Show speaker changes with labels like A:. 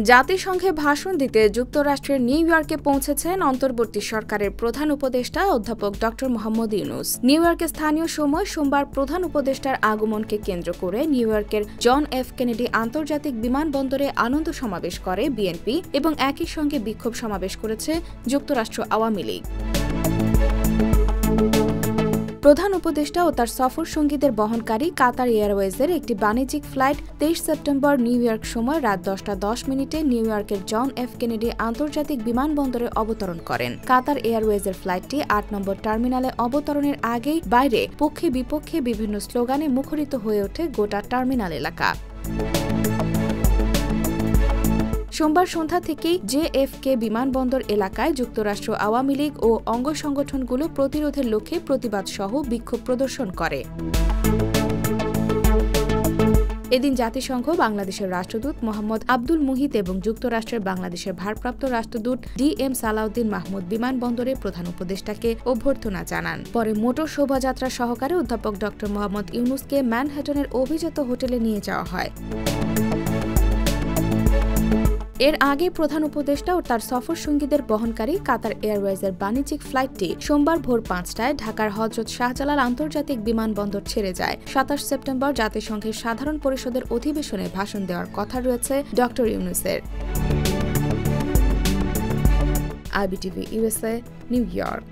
A: জাতিসংঘে ভাষণ দিতে যুক্তরাষ্ট্রের নিউ ইয়র্কে পৌঁছেছেন অন্তর্বর্তী সরকারের প্রধান উপদেষ্টা অধ্যাপক ড মোহাম্মদ ইউনূস। নিউ ইয়র্কে স্থানীয় সময় সোমবার প্রধান উপদেষ্টার আগমনকে কেন্দ্র করে নিউ ইয়র্কের জন এফ কেনেডি আন্তর্জাতিক বিমানবন্দরে আনন্দ সমাবেশ করে বিএনপি এবং একই সঙ্গে বিক্ষোভ সমাবেশ করেছে যুক্তরাষ্ট্র আওয়ামী লীগ। প্রধান উপদেষ্টা ও তার সফর সঙ্গীদের বহনকারী কাতার এয়ারওয়েজের একটি বাণিজ্যিক ফ্লাইট 23 সেপ্টেম্বর নিউ ইয়র্ক সময় রাত 10:10 নিউ ইয়র্কের জন এফ কেনেডি আন্তর্জাতিক বিমানবন্দরে অবতরণ করেন। কাতার এয়ারওয়েজের ফ্লাইটটি 8 নম্বর টার্মিনালে অবতরণের আগেই বাইরে পক্ষে বিপক্ষে বিভিন্ন স্লোগানে মুখরিত হয়ে ওঠে গোটা টার্মিনাল এলাকা। সোমবার সন্ধ্যা থেকেই জেএফকে বিমানবন্দর এলাকায় যুক্তরাষ্ট্র আওয়ামী লীগ ও অঙ্গ সংগঠনগুলো প্রতিরোধের লক্ষ্যে প্রতিবাদ সহ বিক্ষোভ প্রদর্শন করে। এদিন জাতিসংঘ বাংলাদেশের রাষ্ট্রদূত মোহাম্মদ আব্দুল মুহিত এবং যুক্তরাষ্ট্রের বাংলাদেশের ভারপ্রাপ্ত রাষ্ট্রদূত DM সালাউদ্দিন মাহমুদ বিমানবন্দরে প্রধান উপদেষ্টাকে অভ্যর্থনা জানান। পরে মোটর শোভাযাত্রা সহকারে অধ্যাপক ড মোহাম্মদ ইউনূসকে ম্যানহাটনের অভিজাত হোটেলে নিয়ে যাওয়া হয়। এর আগে প্রধান উপদেষ্টা ও তার সফর সঙ্গীদের বহনকারী কাতার এয়ারওয়েজের বাণিজ্যিক ফ্লাইটটি সোমবার ভোর 5টায় ঢাকার হযরত শাহজালাল আন্তর্জাতিক বিমানবন্দর ছেড়ে যায়। 27 সেপ্টেম্বর জাতিসংঘের সাধারণ পরিষদের অধিবেশনে ভাষণ দেওয়ার কথা রয়েছে ড ইউনূসের। IBTV USA, new York.